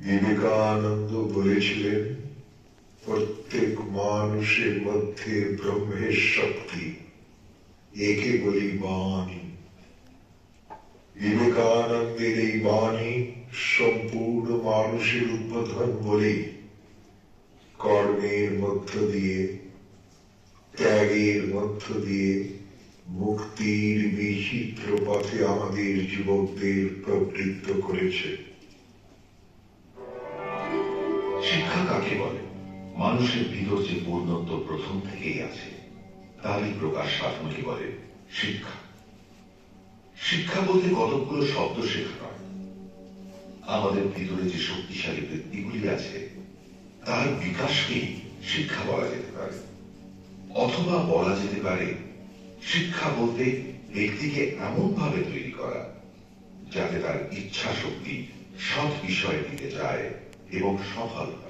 বিবেকানন্দ বলেছিলেন, প্রত্যেক মানুষের মধ্যে ব্রহ্মের শক্তি, একে বলি বাণী। বিবেকানন্দের এই বাণী সম্পূর্ণ মানুষের উদ্বোধন বলে কর্মের মধ্য দিয়ে, ত্যাগের মধ্য দিয়ে মুক্তির বিচিত্র পথে আমাদের যুবকদের প্রবৃত্ত করেছে। শিক্ষা কাকে বলে? মানুষের ভিতর যে পূর্ণত্ব প্রথম থেকেই আছে, তারই প্রকাশ সাধনকে বলে শিক্ষা। শিক্ষা বলতে কতগুলো শব্দ শেখা নয়, আমাদের ভিতরে যে শক্তিশালী বৃত্তিগুলি আছে তার বিকাশকেই শিক্ষা বলা যেতে পারে। অথবা বলা যেতে পারে শিক্ষা বলতে ব্যক্তিকে এমন ভাবে তৈরি করা যাতে তার ইচ্ছা শক্তি সৎ বিষয়ের দিকে যায় এবং সফল হয়।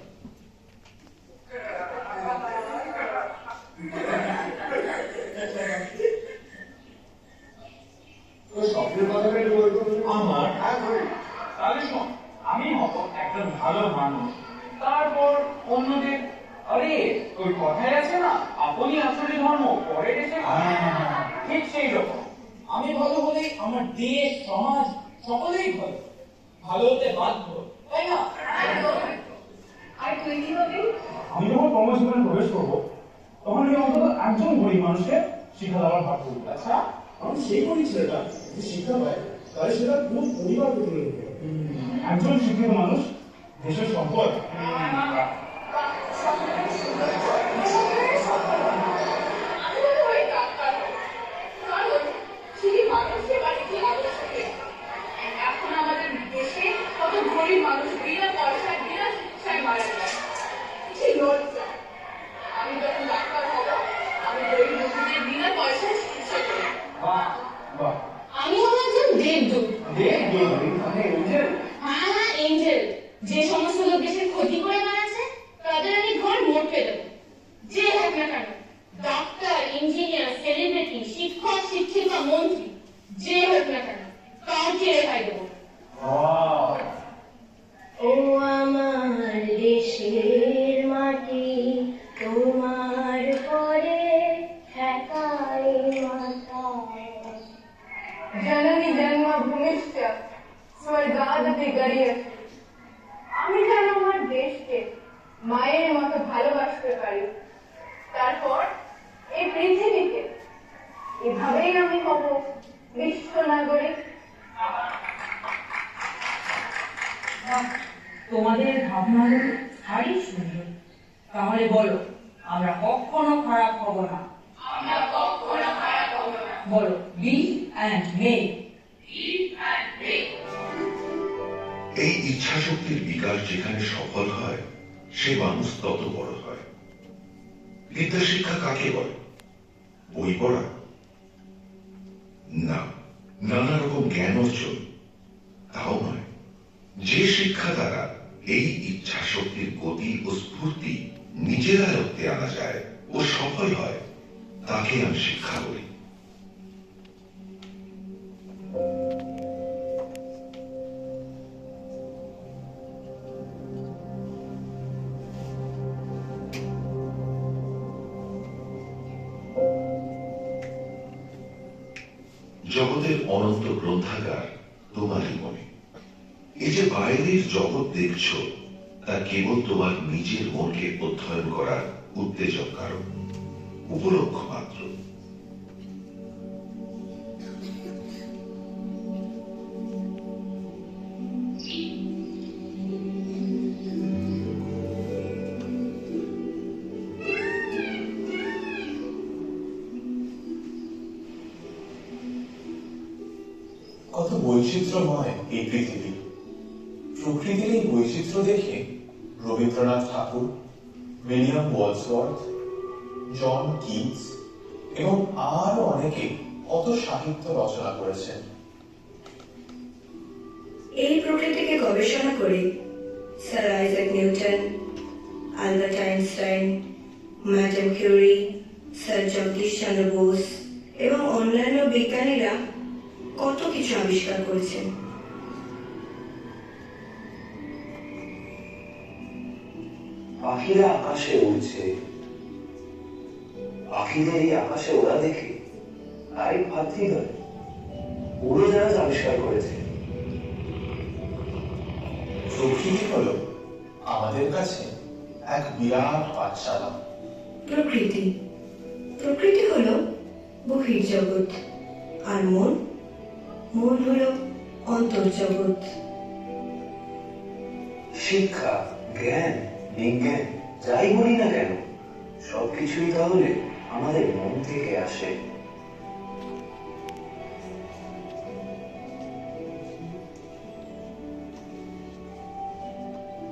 আমার তাহলে শোন, আমি হব একজন ভালো মানুষ, তারপর অন্যদের। আরে ওই কথাই আছে না, আপনি আসলে ধর্ম পরে এসে, ঠিক সেই রকম আমি ভালো হলে আমার দেশ সমাজ সকলেই ভালো, ভালো হতে বাধ্য, তাই না? আর তুই কি হবি? আমি যখন কর্মজীবনে প্রবেশ করবো তখন আমি অন্তত একজন গরিব মানুষকে শিক্ষা দেওয়ার ভাগ করবো। আচ্ছা, আমি সেই গরিব ছেলেটা যদি শিক্ষা পায় তাহলে সেটা পুরো পরিবার গঠনের উপর। একজন শিক্ষিত মানুষ দেশের সম্পদ। এখন আমাদের দেশে কত গরিব মানুষ বিনা পয়সায় বিনা চিকিৎসায় মারা যায়, কি লজ্জা। আমি যখন ডাক্তার হব, আমি গরিব রোগীদের বিনা পয়সায় চিকিৎসা করব। আমি হব একজন দেবদূত। হ্যাঁ, এঞ্জেল। যে সমস্ত লোক দেশের ক্ষতি করে বেড়াচ্ছে তাদের আমি ঘর মোটকে দেবো, যে হোক না কেন, ডাক্তার, ইঞ্জিনিয়ার, সেলিব্রিটি, শিক্ষক, শিক্ষিকা, মন্ত্রী, যে হোক না কেন, কাউকে রেহাই দেবো। ও আমার দেশের মাটি, তোমার পরে ঠেকাই মাথা। জননী জন্মভূমিশ্চ স্বর্গাদপি গরীয়সী। আমি যেন আমার দেশকে মায়ের মতো ভালোবাসতে পারি, তারপর এই পৃথিবীকে। এভাবেই আমি হব বিশ্ব নাগরিক। তোমাদের ভাবনাগুলো ভারী সুন্দর। তাহলে বলো, আমরা কখনো খারাপ হব না। আমরা কখনো খারাপ হব না। বলো, বি অ্যান্ড মে। এই ইচ্ছা শক্তির বিকাশ যেখানে সফল হয়, সে মানুষ তত বড় হয়। বিদ্যা শিক্ষা কাকে বলে? বই পড়া না, নানা রকম জ্ঞান অর্জন তাও নয়। যে শিক্ষা দ্বারা এই ইচ্ছা শক্তির গতি ও স্ফূর্তি নিজের আয়ত্তে আনা যায় ও সফল হয়, তাকে আমি শিক্ষা বলি। জগতের অনন্ত গ্রন্থাগার তোমারই মনে। এই যে বাইরের জগৎ দেখছ, তা কেবল তোমার নিজের মনকে অধ্যয়ন করার উত্তেজক কারণ, উপলক্ষ মাত্র। কত বৈচিত্র্যময় এই পৃথিবী। প্রকৃতির এই বৈচিত্র্য দেখে রবীন্দ্রনাথ ঠাকুর, উইলিয়াম ওয়ার্ডসওয়ার্থ, জন কিটস এবং আরো অনেকে কত সাহিত্য রচনা করেছেন। এই প্রকৃতিকে গবেষণা করে sir Isaac Newton, Albert Einstein, madam Curie, sir Jagadish Chandra Bose এবং অন্যান্য বিজ্ঞানীরা কত কিছু আবিষ্কার করেছেন। পাখিরা আকাশে উড়ছে, পাখিদের এই আকাশে ওরা দেখে তাই ভাবতেই ধরে উড়োজাহাজ আবিষ্কার করেছে। প্রকৃতি হলো আমাদের কাছে এক বিরাট পাঠশালা। প্রকৃতি প্রকৃতি হলো বহির্জগৎ, আর মন মন হলো অন্তর্জগৎ। শিক্ষা, জ্ঞান, বিজ্ঞান যাই বলি না কেন, সবকিছুই তাহলে আমাদের মন থেকে আসে।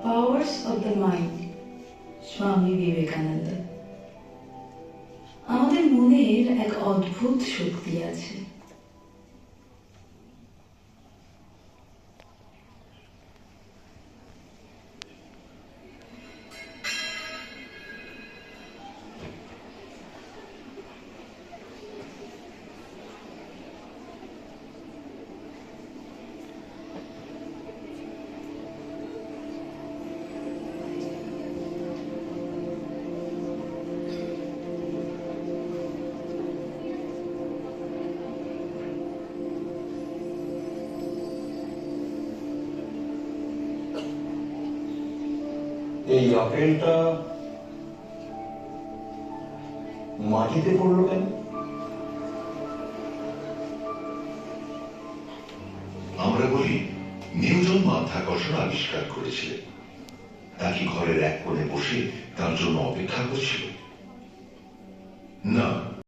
Powers of the Mind, Swami Vivekananda. আমাদের মনের এক অদ্ভুত শক্তি আছে। এই আপেলটা মাটিতে পড়লো কেন? আমরা বলি নিউটন মাধ্যাকর্ষণ আবিষ্কার করেছিলেন, নাকি ঘরের এক কোণে বসে তার জন্য অপেক্ষা করছিল? না,